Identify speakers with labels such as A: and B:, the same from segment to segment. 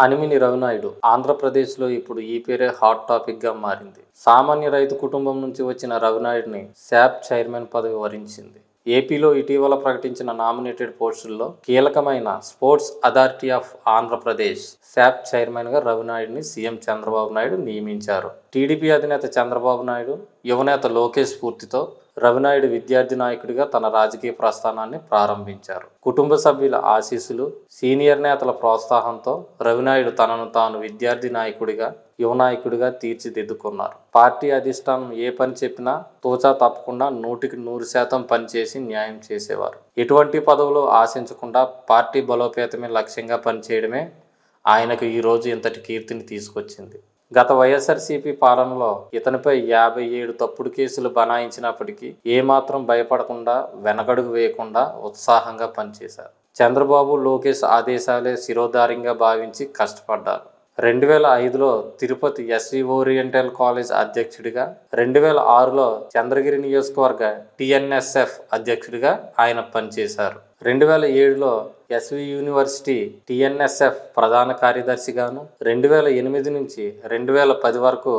A: అనిమిని రవినాయుడు ఆంధ్రప్రదేశ్లో ఇప్పుడు ఈ పేరే హాట్ టాపిక్గా మారింది. సామాన్య రైతు కుటుంబం నుంచి వచ్చిన రవినాయుడిని శాప్ చైర్మన్ పదవి వరించింది. ఏపీలో ఇటీవల ప్రకటించిన నామినేటెడ్ పోస్టుల్లో కీలకమైన sports authority of Andhra Pradesh SAAP చైర్మన్గా రవినాయుడిని సీఎం చంద్రబాబు నాయుడు నియమించారు. టీడీపీ అధినేత చంద్రబాబు నాయుడు, యువనేత లోకేష్ స్ఫూర్తితో రవినాయుడు విద్యార్థి నాయకుడిగా తన రాజకీయ ప్రస్థానాన్ని ప్రారంభించారు. కుటుంబ సభ్యుల ఆశీస్సులు, సీనియర్ నేతల ప్రోత్సాహంతో రవినాయుడు తనను తాను విద్యార్థి నాయకుడిగా, యువ నాయకుడిగా తీర్చిదిద్దుకున్నారు. పార్టీ అధిష్టానం ఏ పని చెప్పినా తోచా తప్పకుండా 100% పనిచేసి న్యాయం చేసేవారు. ఎటువంటి పదవులు ఆశించకుండా పార్టీ బలోపేతమే లక్ష్యంగా పనిచేయడమే ఆయనకు ఈరోజు ఇంతటి కీర్తిని తీసుకొచ్చింది. గత వైఎస్ఆర్సీపీ పాలనలో ఇతనిపై 57 తప్పుడు కేసులు బనాయించినప్పటికీ ఏమాత్రం భయపడకుండా, వెనకడుగు వేయకుండా ఉత్సాహంగా పనిచేశారు. చంద్రబాబు, లోకేష్ ఆదేశాలే శిరోధార్యంగా భావించి కష్టపడ్డారు. 2005లో తిరుపతి ఎస్వి ఓరియంటల్ కాలేజ్ అధ్యక్షుడిగా, 2006లో చంద్రగిరి నియోజకవర్గ టీఎన్ఎస్ఎఫ్ అధ్యక్షుడిగా ఆయన పనిచేశారు. 2007లో ఎస్వి యూనివర్సిటీ టీఎన్ఎస్ఎఫ్ ప్రధాన కార్యదర్శిగాను, 2008 నుంచి 2010 వరకు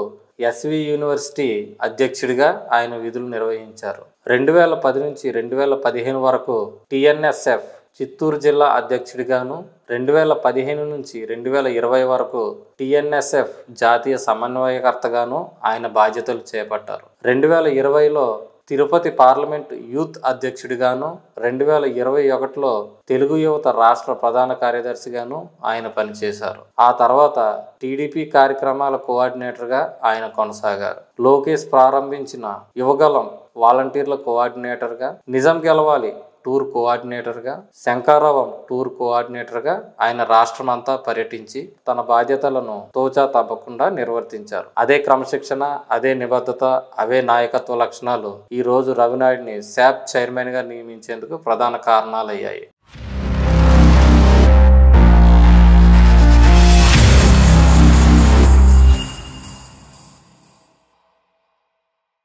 A: ఎస్వి యూనివర్సిటీ అధ్యక్షుడిగా ఆయన విధులు నిర్వహించారు. 2010 నుంచి 2015 వరకు టీఎన్ఎస్ఎఫ్ చిత్తూరు జిల్లా అధ్యక్షుడిగాను, 2015 నుంచి 2020 వరకు టీఎన్ఎస్ఎఫ్ జాతీయ సమన్వయకర్తగాను ఆయన బాధ్యతలు చేపట్టారు. 2020లో తిరుపతి పార్లమెంట్ యూత్ అధ్యక్షుడిగాను, 2021లో తెలుగు యువత రాష్ట్ర ప్రధాన కార్యదర్శిగాను ఆయన పనిచేశారు. ఆ తర్వాత టీడీపీ కార్యక్రమాల కోఆర్డినేటర్గా ఆయన కొనసాగారు. లోకేష్ ప్రారంభించిన యువగలం వాలంటీర్ల కోఆర్డినేటర్గా, నిజం గెలవాలి టూర్ కోఆర్డినేటర్గా, శంకారావం టూర్ కోఆర్డినేటర్గా ఆయన రాష్ట్రమంతా పర్యటించి తన బాధ్యతలను తోచా తప్పకుండా నిర్వర్తించారు. అదే క్రమశిక్షణ, అదే నిబద్ధత, అవే నాయకత్వ లక్షణాలు ఈ రోజు రవినాయుడిని శాప్ చైర్మన్గా నియమించేందుకు ప్రధాన కారణాలయ్యాయి.